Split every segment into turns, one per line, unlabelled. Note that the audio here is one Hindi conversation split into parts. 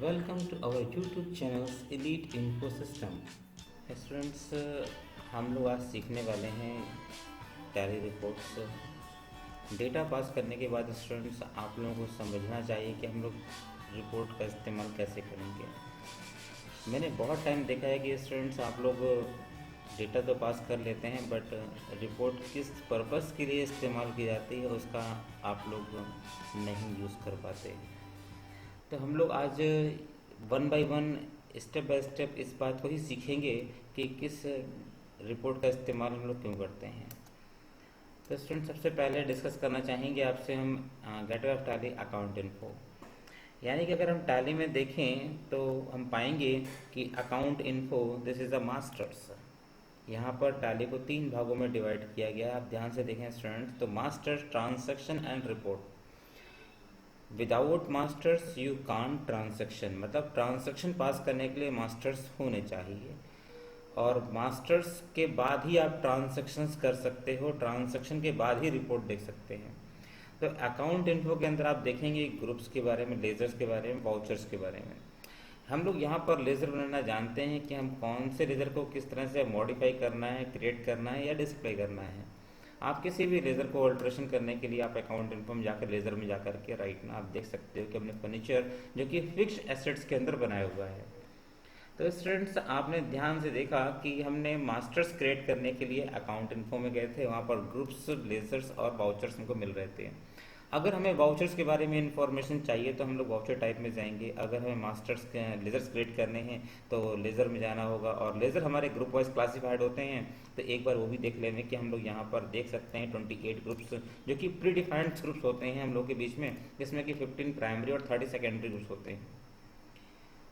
Welcome to our YouTube channel's Elite Info System. Students, हम लोग आज सीखने वाले हैं टैली रिपोर्ट्स। डेटा पास करने के बाद स्टूडेंट्स आप लोगों को समझना चाहिए कि हम लोग रिपोर्ट का इस्तेमाल कैसे करेंगे। मैंने बहुत टाइम देखा है कि स्टूडेंट्स आप लोग डेटा तो पास कर लेते हैं, बट रिपोर्ट किस पर्पस के लिए इस्तेमाल की जाती है उसका आप लोग नहीं यूज़ कर पाते। तो हम लोग आज one by one, step by step इस बात को ही सीखेंगे कि किस रिपोर्ट का इस्तेमाल हम लोग क्यों करते हैं। तो स्टूडेंट, सबसे पहले डिस्कस करना चाहेंगे आपसे हम gateway of tally account info. यानी कि अगर हम टैली में देखें तो हम पाएंगे कि account info this is a masters. यहाँ पर टैली को 3 भागों में डिवाइड किया गया है। आप ध्यान से देखें स्टूडेंट्स, तो masters, transaction and report. Without masters you can't transaction, मतलब ट्रांसैक्शन पास करने के लिए मास्टर्स होने चाहिए, और मास्टर्स के बाद ही आप ट्रांसैक्शंस कर सकते हो, ट्रांसैक्शन के बाद ही रिपोर्ट देख सकते हैं। तो अकाउंट इन्फो के अंदर आप देखेंगे ग्रुप्स के बारे में, लेजर्स के बारे में, वाउचर्स के बारे में। हम लोग यहाँ पर लेज़र बनाना जानते हैं कि हम कौन से लेज़र को किस तरह से मॉडिफाई करना है, क्रिएट करना है या डिस्प्ले करना है। आप किसी भी लेज़र को ऑल्ट्रेशन करने के लिए आप अकाउंट इन्फो में जाकर लेज़र में जाकर के राइट ना आप देख सकते हो कि हमने फर्नीचर जो कि फिक्स एसेट्स के अंदर बनाया हुआ है। तो स्टूडेंट्स, आपने ध्यान से देखा कि हमने मास्टर्स क्रिएट करने के लिए अकाउंट इन्फो में गए थे, वहाँ पर ग्रुप्स, लेजर्स और वाउचर्स हमको मिल रहे थे। अगर हमें वाउचर्स के बारे में इंफॉर्मेशन चाहिए तो हम लोग वाउचर टाइप में जाएंगे। अगर हमें मास्टर्स के लेजर्स क्रिएट करने हैं तो लेज़र में जाना होगा, और लेज़र हमारे ग्रुप वाइज क्लासिफाइड होते हैं, तो एक बार वो भी देख लेंगे कि हम लोग यहाँ पर देख सकते हैं 28 ग्रुप्स जो कि प्री डिफाइंड ग्रुप्स होते हैं हम लोग के बीच में, जिसमें कि 15 प्राइमरी और 30 सेकेंडरी ग्रुप्स होते हैं।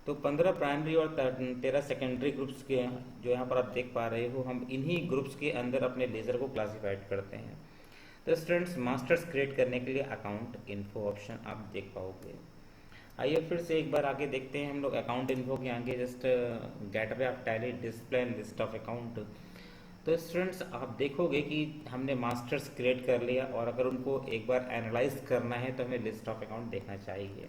तो 15 प्राइमरी और 13 सेकेंडरी ग्रुप्स के जो यहाँ पर आप देख पा रहे हो, हम इन्हीं ग्रुप्स के अंदर अपने लेज़र को क्लासिफाइड करते हैं। तो स्टूडेंट्स, मास्टर्स क्रिएट करने के लिए अकाउंट इन्फो ऑप्शन आप देख पाओगे। आइए फिर से एक बार आगे देखते हैं हम लोग अकाउंट इन्फो के आगे just gateway of tally display and list of account. तो स्टूडेंट्स, आप देखोगे कि हमने मास्टर्स क्रिएट कर लिया, और अगर उनको एक बार एनालाइज करना है तो हमें लिस्ट ऑफ अकाउंट देखना चाहिए,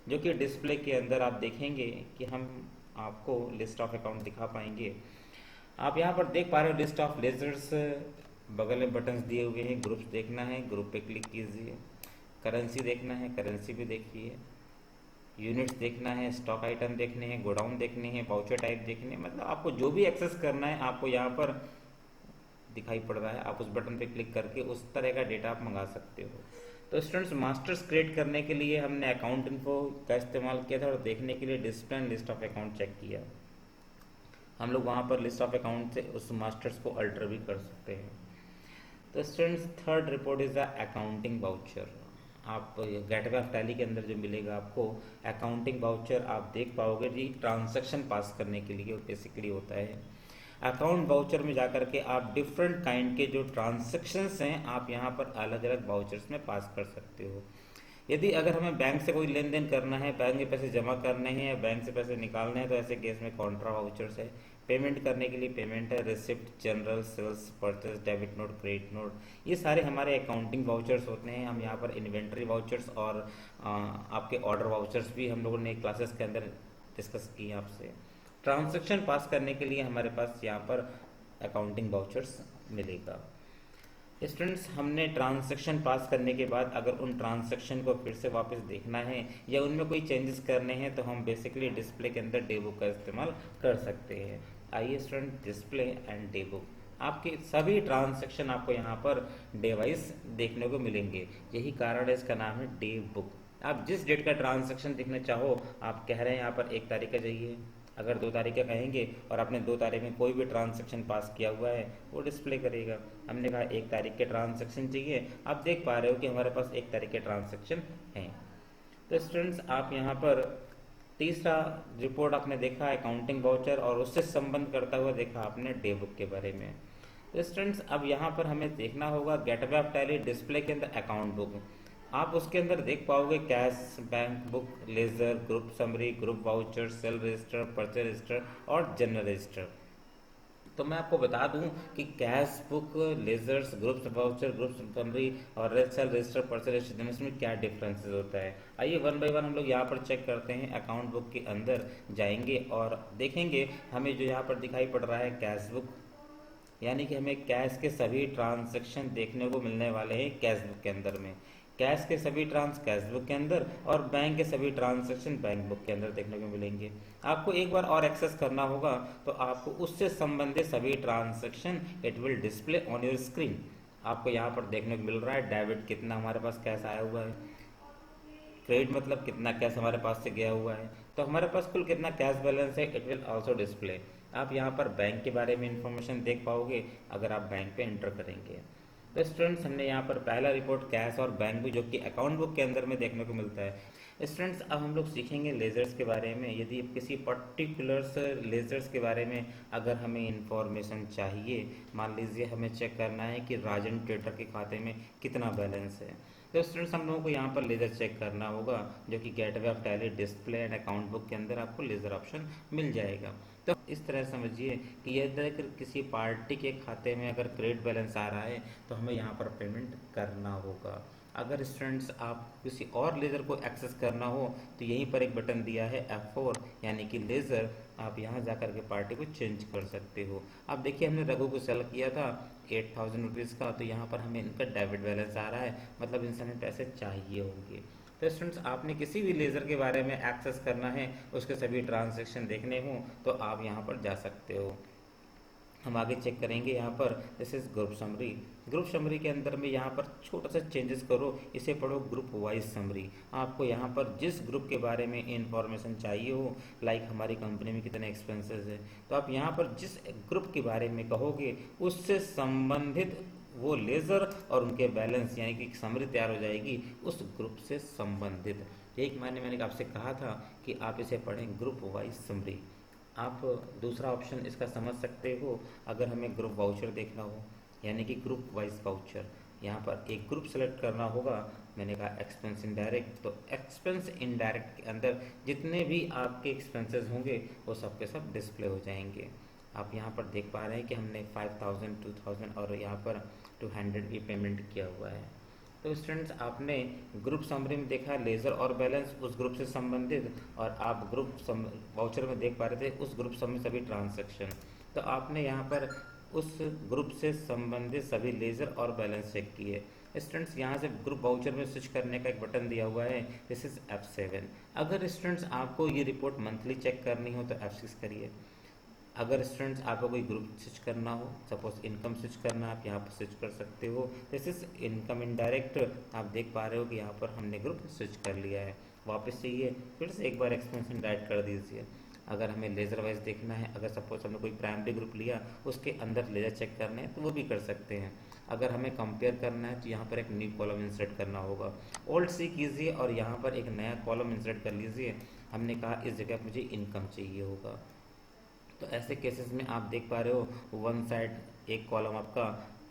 जो कि डिस्प्ले के अंदर आप देखेंगे कि हम आपको लिस्ट ऑफ अकाउंट दिखा पाएंगे। आप यहाँ पर देख पा रहे हो लिस्ट ऑफ लेजर्स, बगल में बटन्स दिए हुए हैं। ग्रुप्स देखना है, ग्रुप पे क्लिक कीजिए। करेंसी देखना है, करेंसी भी देखिए। यूनिट्स देखना है, स्टॉक आइटम देखने हैं, गोडाउन देखने हैं, वाउचर टाइप देखने हैं, मतलब आपको जो भी एक्सेस करना है आपको यहाँ पर दिखाई पड़ रहा है। आप उस बटन पे क्लिक करके उस तरह का डेटा आप मंगा सकते हो। तो स्टूडेंट्स, मास्टर्स क्रिएट करने के लिए हमने अकाउंट इन्फो का इस्तेमाल किया था, और देखने के लिए display and list of account check किया। हम लोग वहाँ पर लिस्ट ऑफ अकाउंट से उस मास्टर्स को अल्टर भी कर सकते हैं। तो students, third report is the accounting voucher. आप गेटवे ऑफ टैली के अंदर जो मिलेगा आपको अकाउंटिंग वाउचर, आप देख पाओगे जी ट्रांजैक्शन पास करने के लिए बेसिकली होता है। अकाउंट वाउचर में जाकर के आप डिफरेंट काइंड के जो ट्रांजैक्शंस हैं आप यहाँ पर अलग अलग वाउचर्स में पास कर सकते हो। यदि अगर हमें बैंक से कोई लेन देन करना है, बैंक में पैसे जमा करने हैं या बैंक से पैसे निकालने हैं, तो ऐसे केस में कॉन्ट्रा वाउचर्स है। पेमेंट करने के लिए पेमेंट है, receipt, general, sales, purchase, debit note, credit note, ये सारे हमारे अकाउंटिंग वाउचर्स होते हैं। हम यहाँ पर इन्वेंट्री वाउचर्स और आपके ऑर्डर वाउचर्स भी हम लोगों ने क्लासेस के अंदर डिस्कस किए आपसे। ट्रांजैक्शन पास करने के लिए हमारे पास यहाँ पर अकाउंटिंग वाउचर्स मिलेगा। स्टूडेंट्स, हमने ट्रांजैक्शन पास करने के बाद अगर उन ट्रांजैक्शन को फिर से वापस देखना है या उनमें कोई चेंजेस करने हैं तो हम बेसिकली डिस्प्ले के अंदर डे बुक का इस्तेमाल कर सकते हैं। आइए student, display and day book, आपके सभी ट्रांजैक्शन आपको यहाँ पर डे वाइज देखने को मिलेंगे। यही कारण है इसका नाम है डे बुक। आप जिस डेट का ट्रांजैक्शन देखना चाहो, आप कह रहे हैं यहाँ पर 1 तारीख का चाहिए, अगर 2 तारीख का कहेंगे और आपने 2 तारीख में कोई भी ट्रांजैक्शन पास किया हुआ है वो डिस्प्ले करेगा। हमने कहा 1 तारीख के ट्रांजैक्शन चाहिए, आप देख पा रहे हो कि हमारे पास 1 तारीख के ट्रांजैक्शन हैं। तो स्टूडेंट्स, आप यहाँ पर तीसरा रिपोर्ट आपने देखा अकाउंटिंग वाउचर, और उससे संबंध करता हुआ देखा आपने डे बुक के बारे में। तो स्टूडेंट्स, अब यहाँ पर हमें देखना होगा गेटवे ऑफ टैली डिस्प्ले के अंदर अकाउंट बुक। आप उसके अंदर देख पाओगे cash, bank book, ledger, group summary, group voucher, sale register, purchase register और जनरल रजिस्टर। तो मैं आपको बता दूं कि cash book, ledgers, group voucher, group summary और red sale register, purchase register इसमें क्या डिफरेंसेस होता है। आइए वन बाय वन हम लोग यहाँ पर चेक करते हैं। अकाउंट बुक के अंदर जाएंगे और देखेंगे हमें जो यहाँ पर दिखाई पड़ रहा है कैश बुक, यानी कि हमें कैश के सभी ट्रांजैक्शन देखने को मिलने वाले हैं कैश बुक के अंदर में। कैश के सभी ट्रांस कैश बुक के अंदर और बैंक के सभी ट्रांजैक्शन बैंक बुक के अंदर देखने को मिलेंगे। आपको एक बार और एक्सेस करना होगा तो आपको उससे संबंधित सभी transaction it will display on your screen. आपको यहाँ पर देखने को मिल रहा है डेबिट कितना हमारे पास कैश आया हुआ है, क्रेडिट मतलब कितना कैश हमारे पास से गया हुआ है, तो हमारे पास कुल कितना कैश बैलेंस है इट विल आल्सो डिस्प्ले। आप यहाँ पर बैंक के बारे में इंफॉर्मेशन देख पाओगे अगर आप बैंक पे एंटर करेंगे। तो स्टूडेंट्स हमने यहाँ पर पहला रिपोर्ट कैश और बैंक भी जो कि अकाउंट बुक के अंदर में देखने को मिलता है। स्टूडेंट्स अब हम लोग सीखेंगे लेजर्स के बारे में। यदि किसी पर्टिकुलर लेजर्स के बारे में अगर हमें इंफॉर्मेशन चाहिए, मान लीजिए हमें चेक करना है कि राजन ट्रेडर के खाते में कितना बैलेंस है, तो स्टूडेंट्स हम लोगों को यहाँ पर लेजर चेक करना होगा जो कि gateway of tally display and account book के अंदर आपको लेजर ऑप्शन मिल जाएगा। तो इस तरह समझिए कि यदि किसी पार्टी के खाते में अगर क्रेडिट बैलेंस आ रहा है तो हमें यहाँ पर पेमेंट करना होगा। अगर स्टूडेंट्स आप किसी और लेज़र को एक्सेस करना हो तो यहीं पर एक बटन दिया है F4 यानी कि लेज़र, आप यहाँ जाकर के पार्टी को चेंज कर सकते हो। अब देखिए हमने रघु को सेलेक्ट किया था 8000 रुपीज़ का, तो यहाँ पर हमें इनका डेबिट बैलेंस आ रहा है, मतलब इनसे हमें पैसे चाहिए होंगे। तो स्टूडेंट्स आपने किसी भी लेज़र के बारे में एक्सेस करना है, उसके सभी ट्रांजैक्शन देखने हो तो आप यहाँ पर जा सकते हो। हम आगे चेक करेंगे यहाँ पर this is group summary. Group summary के अंदर में यहाँ पर छोटा सा चेंजेस करो, इसे पढ़ो ग्रुप वाइज समरी। आपको यहाँ पर जिस ग्रुप के बारे में इंफॉर्मेशन चाहिए हो, लाइक हमारी कंपनी में कितने एक्सपेंसेस है, तो आप यहाँ पर जिस ग्रुप के बारे में कहोगे उससे संबंधित वो लेज़र और उनके बैलेंस यानी कि समरी तैयार हो जाएगी उस ग्रुप से संबंधित। एक मैंने आपसे कहा था कि आप इसे पढ़ें ग्रुप वाइज समरी। आप दूसरा ऑप्शन इसका समझ सकते हो, अगर हमें ग्रुप वाउचर देखना हो यानी कि ग्रुप वाइज वाउचर, यहाँ पर एक ग्रुप सेलेक्ट करना होगा। मैंने कहा एक्सपेंस इनडायरेक्ट, तो एक्सपेंस इनडायरेक्ट के अंदर जितने भी आपके एक्सपेंसेस होंगे वो सब के सब डिस्प्ले हो जाएंगे। आप यहाँ पर देख पा रहे हैं कि हमने 5000, 2000 और यहाँ पर 200 भी पेमेंट किया हुआ है। तो स्टूडेंट्स आपने ग्रुप समरी में देखा लेज़र और बैलेंस उस ग्रुप से संबंधित, और आप ग्रुप वाउचर में देख पा रहे थे उस ग्रुप में सभी ट्रांजैक्शन। तो आपने यहाँ पर उस ग्रुप से संबंधित सभी लेज़र और बैलेंस चेक किए। स्टूडेंट्स यहाँ से ग्रुप वाउचर में स्विच करने का एक बटन दिया हुआ है, दिस इज F7। अगर स्टूडेंट्स आपको ये रिपोर्ट मंथली चेक करनी हो तो F6 करिए। अगर स्टूडेंट्स आपको कोई ग्रुप स्विच करना हो, सपोज इनकम स्विच करना, आप यहाँ पर स्विच कर सकते हो। This is income indirect. आप देख पा रहे हो कि यहाँ पर हमने ग्रुप स्विच कर लिया है। वापस चाहिए फिर से एक बार एक्सपेंस इनडायरेक्ट कर दीजिए। अगर हमें लेज़र वाइज देखना है, अगर सपोज हमने कोई प्राइमरी ग्रुप लिया उसके अंदर लेज़र चेक करने हैं तो वो भी कर सकते हैं। अगर हमें कंपेयर करना है तो यहाँ पर एक न्यू कॉलम इंसर्ट करना होगा, ओल्ड सी कीजिए और यहाँ पर एक नया कॉलम इंसर्ट कर लीजिए। हमने कहा इस जगह मुझे इनकम चाहिए होगा। तो ऐसे केसेस में आप देख पा रहे हो वन साइड एक कॉलम आपका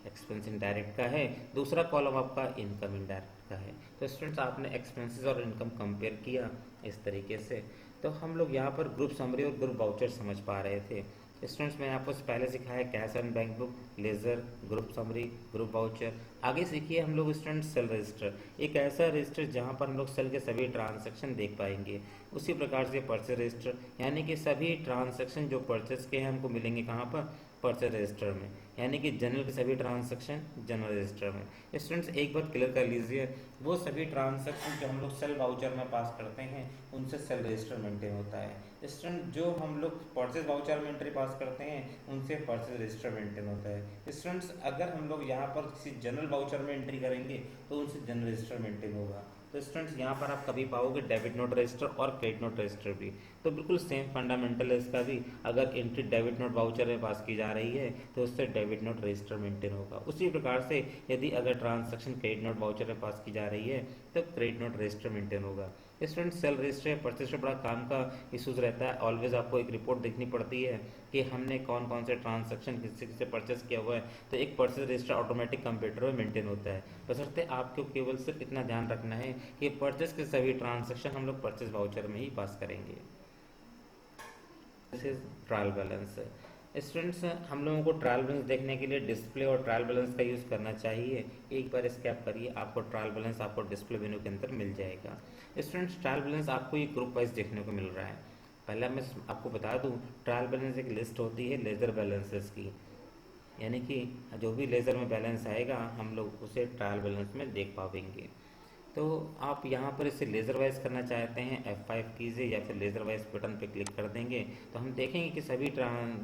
एक्सपेंस इनडायरेक्ट का है, दूसरा कॉलम आपका इनकम इनडायरेक्ट का है। तो स्टूडेंट्स आपने एक्सपेंसेस और इनकम कंपेयर किया इस तरीके से। तो हम लोग यहाँ पर ग्रुप समरी और ग्रुप वाउचर समझ पा रहे थे। स्टूडेंट्स मैंने आपको पहले सिखाया cash and bank book, laser, group summary, group voucher. आगे सीखिए हम लोग स्टूडेंट्स सेल रजिस्टर, एक ऐसा रजिस्टर जहाँ पर हम लोग सेल के सभी ट्रांजैक्शन देख पाएंगे। उसी प्रकार से परचेज रजिस्टर यानी कि सभी ट्रांजैक्शन जो परचेज के हैं हमको मिलेंगे कहाँ पर, परचेज रजिस्टर में, यानी कि जनरल के सभी ट्रांजैक्शन जनरल रजिस्टर में। स्टूडेंट्स एक बार क्लियर कर लीजिए, वो सभी ट्रांजैक्शन जो हम लोग सेल वाउचर में पास करते हैं उनसे सेल रजिस्टर मेंटेन होता है। स्टूडेंट जो हम लोग परचेज वाउचर में एंट्री पास करते हैं उनसे परचेज रजिस्टर मेंटेन होता है। स्टूडेंट्स अगर हम लोग यहाँ पर किसी जनरल वाउचर में एंट्री करेंगे तो उनसे जनरल रजिस्टर मेंटेन होगा। तो स्टूडेंट्स यहाँ पर आप कभी पाओगे डेबिट नोट रजिस्टर और क्रेडिट नोट रजिस्टर भी, तो बिल्कुल सेम फंडामेंटल है इसका भी। अगर एंट्री डेबिट नोट वाउचर में पास की जा रही है तो उससे डेबिट नोट रजिस्टर मेंटेन होगा। उसी प्रकार से यदि अगर ट्रांजैक्शन क्रेडिट नोट वाउचर में पास की जा रही है तो क्रेडिट नोट रजिस्टर मेंटेन होगा। स्टूडेंट सेल रजिस्टर या परचेज से बड़ा काम का इशूज़ रहता है, ऑलवेज आपको एक रिपोर्ट देखनी पड़ती है कि हमने कौन कौन से ट्रांजैक्शन किससे किससे परचेज किया हुआ है। तो एक परचेज रजिस्टर ऑटोमेटिक कंप्यूटर में मेंटेन होता है। बशर्ते आपको केवल सिर्फ इतना ध्यान रखना है कि परचेज के सभी ट्रांजैक्शन हम लोग परचेज वाउचर में ही पास करेंगे। This is trial balance. Students, हम लोगों को ट्रायल बैलेंस देखने के लिए डिस्प्ले और ट्रायल बैलेंस का यूज़ करना चाहिए। एक बार स्कैप करिए, आपको ट्रायल बैलेंस आपको डिस्प्ले मेनू के अंदर मिल जाएगा। स्टूडेंट्स, ट्रायल बैलेंस आपको ये ग्रुप वाइज देखने को मिल रहा है। पहले मैं आपको बता दूं, ट्रायल बैलेंस एक लिस्ट होती है लेज़र बैलेंसेस की, यानी कि जो भी लेज़र में बैलेंस आएगा हम लोग उसे ट्रायल बैलेंस में देख पाएंगे। तो आप यहाँ पर इसे लेज़र वाइज करना चाहते हैं, F5 कीजिए या फिर लेज़र वाइज बटन पे क्लिक कर देंगे तो हम देखेंगे कि सभी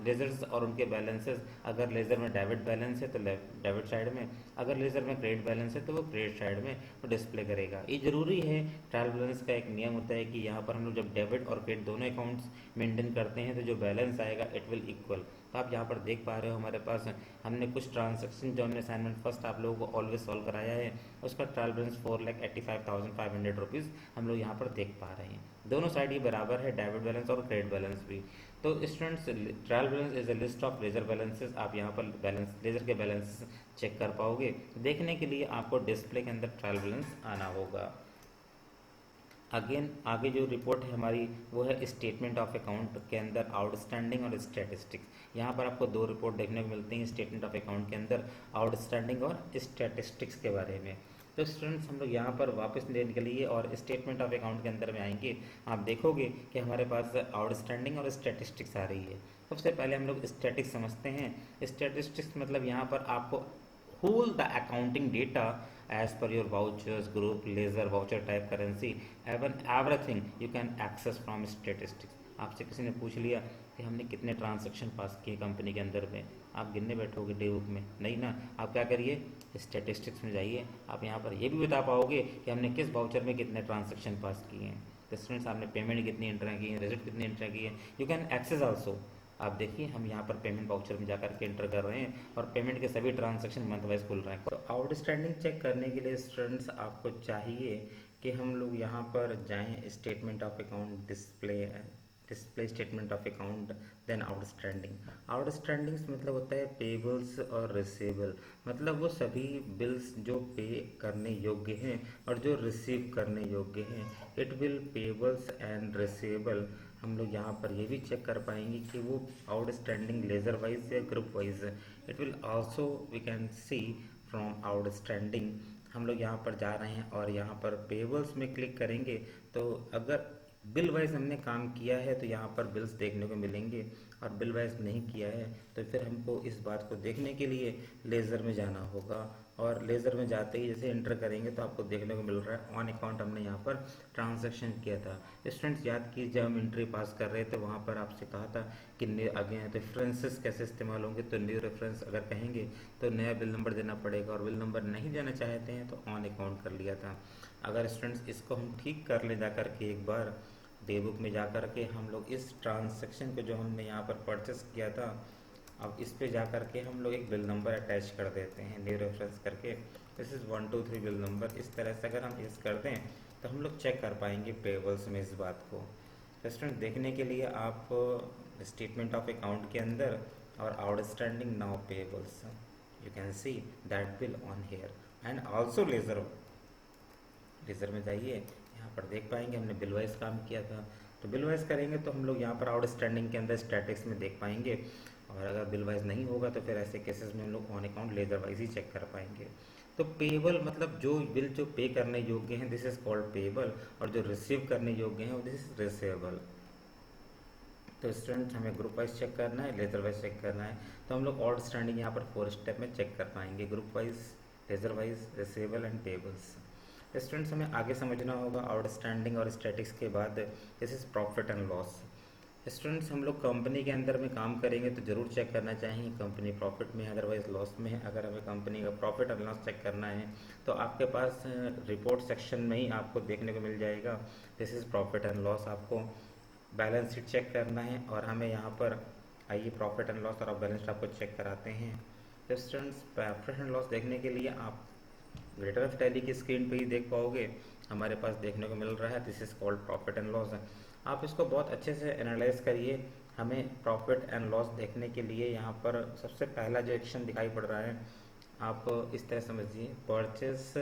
लेज़र्स और उनके बैलेंसेस, अगर लेज़र में डेबिट बैलेंस है तो डेबिट साइड में, अगर लेज़र में क्रेडिट बैलेंस है तो वो क्रेडिट साइड में वो डिस्प्ले करेगा। ये ज़रूरी है, ट्रायल बैलेंस का एक नियम होता है कि यहाँ पर हम लोग जब डेबिट और क्रेडिट दोनों अकाउंट्स मेंटेन करते हैं तो जो बैलेंस आएगा इट विल इक्वल। तो आप यहाँ पर देख पा रहे हो हमारे पास हमने कुछ ट्रांजेक्शन जो हमने असाइनमेंट फर्स्ट आप लोगों को ऑलवेज सॉल्व कराया है, उसका ट्रायल बैलेंस 4,85,500 रुपीज़ हम लोग यहाँ पर देख पा रहे हैं। दोनों साइड ये बराबर है, डेबिट बैलेंस और क्रेडिट बैलेंस भी। तो students, trial balance is a list of ledger balances. आप यहाँ पर बैलेंस लेजर के बैलेंस चेक कर पाओगे। देखने के लिए आपको डिस्प्ले के अंदर ट्रायल बैलेंस आना होगा। अगेन आगे जो रिपोर्ट है हमारी वो है स्टेटमेंट ऑफ अकाउंट के अंदर आउटस्टैंडिंग और स्टैटिस्टिक्स। यहाँ पर आपको दो रिपोर्ट देखने को मिलती हैं स्टेटमेंट ऑफ अकाउंट के अंदर, आउटस्टैंडिंग और स्टैटिस्टिक्स के बारे में। तो स्टूडेंट्स, हम लोग यहाँ पर वापस लेने के लिए और स्टेटमेंट ऑफ अकाउंट के अंदर में आएंगे, आप देखोगे कि हमारे पास आउटस्टैंडिंग और स्टैटिस्टिक्स आ रही है। सबसे पहले हम लोग स्टैटिक्स समझते हैं। स्टैटिस्टिक्स मतलब यहाँ पर आपको whole the accounting data as per your vouchers, group, laser, voucher type, currency, even everything you can access from statistics। आपसे किसी ने पूछ लिया कि हमने कितने ट्रांजैक्शन पास किए कंपनी के अंदर में, आप गिनने बैठोगे डे बुक में? नहीं ना। आप क्या करिए, स्टैटिस्टिक्स में जाइए। आप यहाँ पर ये भी बता पाओगे कि हमने किस वाउचर में कितने ट्रांजैक्शन पास किए हैं। तो स्टूडेंट्स, आपने पेमेंट कितनी एंटर की है, रिसिप्ट कितनी एंटर की है, यू कैन एक्सेस आल्सो। आप देखिए हम यहाँ पर पेमेंट वाउचर में जाकर के एंटर कर रहे हैं और पेमेंट के सभी ट्रांजैक्शन मंथ वाइज खुल रहे हैं। तो आउटस्टैंडिंग चेक करने के लिए स्टूडेंट्स आपको चाहिए कि हम लोग यहाँ पर जाएं, statement of account, display statement of account, then outstanding. Outstandings मतलब होता है पेबल्स और रिसीवेबल, मतलब वो सभी बिल्स जो पे करने योग्य हैं और जो रिसीव करने योग्य हैं। It will payables and receivable. हम लोग यहाँ पर ये भी चेक कर पाएंगे कि वो आउटस्टैंडिंग लेजर वाइज या ग्रुप वाइज है। It will also we can see from outstanding. हम लोग यहाँ पर जा रहे हैं और यहाँ पर पेबल्स में क्लिक करेंगे तो अगर बिल वाइज हमने काम किया है तो यहाँ पर बिल्स देखने को मिलेंगे, और बिल वाइज नहीं किया है तो फिर हमको इस बात को देखने के लिए लेज़र में जाना होगा। और लेज़र में जाते ही जैसे एंटर करेंगे तो आपको देखने को मिल रहा है ऑन अकाउंट हमने यहाँ पर ट्रांजैक्शन किया था। स्टूडेंट्स, याद कीजिए जब हम एंट्री पास कर रहे थे वहाँ पर आपसे कहा था कि आगे रेफरेंसेस कैसे इस्तेमाल होंगे। तो न्यू रेफरेंस अगर कहेंगे तो नया बिल नंबर देना पड़ेगा, और बिल नंबर नहीं देना चाहते हैं तो ऑन अकाउंट कर लिया था। अगर स्टूडेंट्स इसको हम ठीक कर ले जा करके एक बार डे बुक में जा कर के हम लोग इस ट्रांजैक्शन को जो हमने यहाँ पर परचेस किया था, अब इस पे जा कर के हम लोग एक बिल नंबर अटैच कर देते हैं न्यू रेफरेंस करके। This is 123 bill number. इस तरह से अगर हम इस कर दें तो हम लोग चेक कर पाएंगे पेबल्स में इस बात को। तो स्टूडेंट, देखने के लिए आप स्टेटमेंट ऑफ अकाउंट के अंदर और outstanding now payables, you can see that bill on here and also ledger में जाइए, यहाँ पर देख पाएंगे हमने बिल वाइज काम किया था। तो बिल वाइज करेंगे तो हम लोग यहाँ पर आउटस्टैंडिंग के अंदर स्टैटिक्स में देख पाएंगे, और अगर बिल वाइज नहीं होगा तो फिर ऐसे केसेस में हम लोग ऑन अकाउंट लेज़र वाइज ही चेक कर पाएंगे। तो पेबल मतलब जो बिल जो पे करने योग्य हैं, दिस इज कॉल्ड पेबल, और जो रिसीव करने योग्य हैं दिस इज रिसीवेबल। तो स्टूडेंट, हमें ग्रुप वाइज चेक करना है, लेज़र वाइज चेक करना है, तो हम लोग आउटस्टैंडिंग यहाँ पर 4 स्टेप में चेक कर पाएंगे, group wise, ledger wise, receivable and payables. Students, हमें आगे समझना होगा आउटस्टैंडिंग और स्टैटिक्स के बाद this is profit and loss. Students, हम लोग कंपनी के अंदर में काम करेंगे तो ज़रूर चेक करना चाहिए कंपनी प्रॉफिट में है अदरवाइज लॉस में है। अगर हमें कंपनी का प्रॉफिट और लॉस चेक करना है तो आपके पास रिपोर्ट सेक्शन में ही आपको देखने को मिल जाएगा this is profit and loss. आपको बैलेंस शीट चेक करना है और हमें यहाँ पर आइए प्रॉफिट एंड लॉस और बैलेंस शीट आपको चेक कराते हैं। तो स्टूडेंट्स, प्रॉफिट एंड लॉस देखने के लिए आप ग्रेटर ऑफ टैली की स्क्रीन पे ही देख पाओगे, हमारे पास देखने को मिल रहा है this is called profit and loss. आप इसको बहुत अच्छे से एनालाइज करिए। हमें प्रॉफिट एंड लॉस देखने के लिए यहाँ पर सबसे पहला जो एक्शन दिखाई पड़ रहा है, आप इस तरह समझिए, परचेस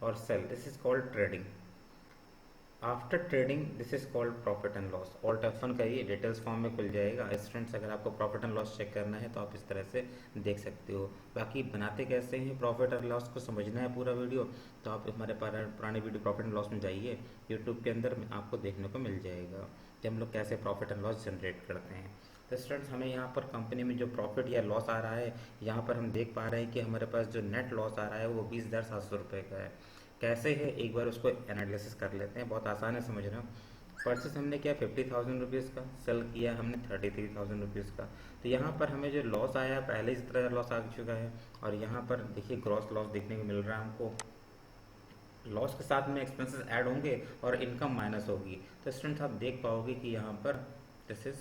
और sale, this is called trading. After trading this is called profit and loss. Alt F1 करिए, डिटेल्स फॉर्म में खुल जाएगा। स्टूडेंट्स अगर आपको प्रॉफिट एंड लॉस चेक करना है तो आप इस तरह से देख सकते हो। बाकी बनाते कैसे हैं प्रॉफिट और लॉस को समझना है पूरा वीडियो, तो आप हमारे पुराने वीडियो प्रॉफिट एंड लॉस में जाइए, यूट्यूब के अंदर आपको देखने को मिल जाएगा कि हम लोग कैसे प्रॉफिट एंड लॉस जनरेट करते हैं। तो स्टूडेंट्स हमें यहाँ पर कंपनी में जो प्रॉफिट या लॉस आ रहा है, यहाँ पर हम देख पा रहे हैं कि हमारे पास जो नेट लॉस आ रहा है वो 20,700 रुपये का है। कैसे है एक बार उसको एनालिसिस कर लेते हैं, बहुत आसान है समझना। परचेस हमने किया 50,000 रुपीज़ का, सेल किया हमने 33,000 रुपीज़ का। तो यहाँ पर हमें जो लॉस आया पहले इस तरह लॉस आ चुका है, और यहाँ पर देखिए ग्रॉस लॉस देखने को मिल रहा है हमको। लॉस के साथ में एक्सपेंसेस ऐड होंगे और इनकम माइनस होगी। तो स्टूडेंट्स आप देख पाओगे कि यहाँ पर this is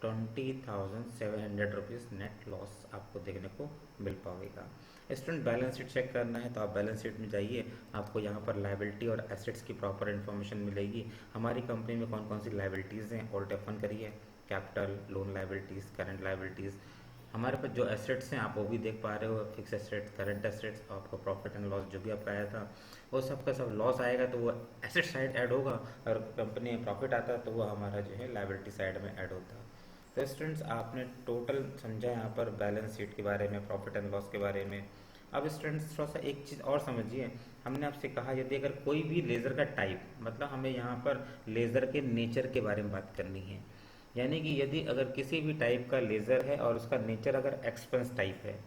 20,700 rupees net loss आपको देखने को मिल पाएगा। स्टूडेंट बैलेंस शीट चेक करना है तो आप बैलेंस शीट में जाइए, आपको यहाँ पर लाइबिलिटी और एसेट्स की प्रॉपर इन्फॉर्मेशन मिलेगी। हमारी कंपनी में कौन कौन सी लाइबिलिटीज़ हैं, ऑल्ट F1 करिए, capital, loan liabilities, current liabilities. हमारे पास जो एसेट्स हैं आप वो भी देख पा रहे हो, फिक्स एसेट्स, करंट एसेट्स, आपका प्रॉफिट एंड लॉस जो भी आपका आया था वो सब का सब लॉस आएगा तो वो एसेट साइड ऐड होगा, और कंपनी में प्रॉफिट आता तो वो हमारा जो है लाइबिलिटी साइड में ऐड होता। तो स्टूडेंट्स आपने टोटल समझा यहाँ पर बैलेंस शीट के बारे में, प्रॉफिट एंड लॉस के बारे में। अब स्टूडेंट्स थोड़ा सा एक चीज़ और समझिए, हमने आपसे कहा यदि अगर कोई भी लेज़र का टाइप, मतलब हमें यहाँ पर लेज़र के नेचर के बारे में बात करनी है, यानी कि यदि अगर किसी भी टाइप का लेज़र है और उसका नेचर अगर एक्सपेंस टाइप है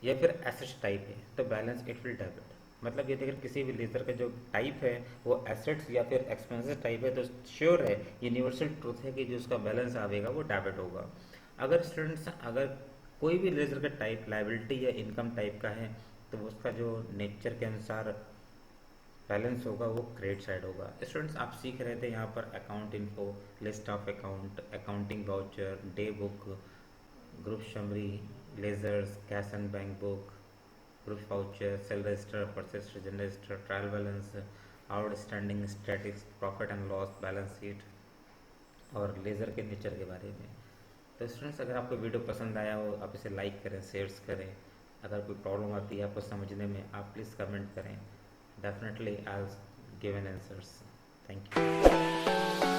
या फिर एसेट टाइप है तो बैलेंस इट विल डेबिट। मतलब यदि अगर किसी भी लेज़र का जो टाइप है वो एसेट्स या फिर एक्सपेंसेस टाइप है तो श्योर है, यूनिवर्सल ट्रूथ है कि जो उसका बैलेंस आएगा वो डेबिट होगा। अगर स्टूडेंट्स अगर कोई भी लेज़र का टाइप लाइबिलिटी या इनकम टाइप का है तो उसका जो नेचर के अनुसार बैलेंस होगा वो क्रेडिट साइड होगा। स्टूडेंट्स आप सीख रहे थे यहाँ पर account info, list of account, accounting voucher, day book, group summary, ledgers, cash and bank book, group voucher, sale register, purchase register, trial balance, outstanding statistics, profit and loss, balance sheet और लेज़र के नेचर के बारे में। तो स्टूडेंट्स अगर आपको वीडियो पसंद आया हो आप इसे लाइक करें, शेयर्स करें। अगर कोई प्रॉब्लम आती है आपको समझने में आप प्लीज़ कमेंट करें, definitely I will give an answers. Thank you.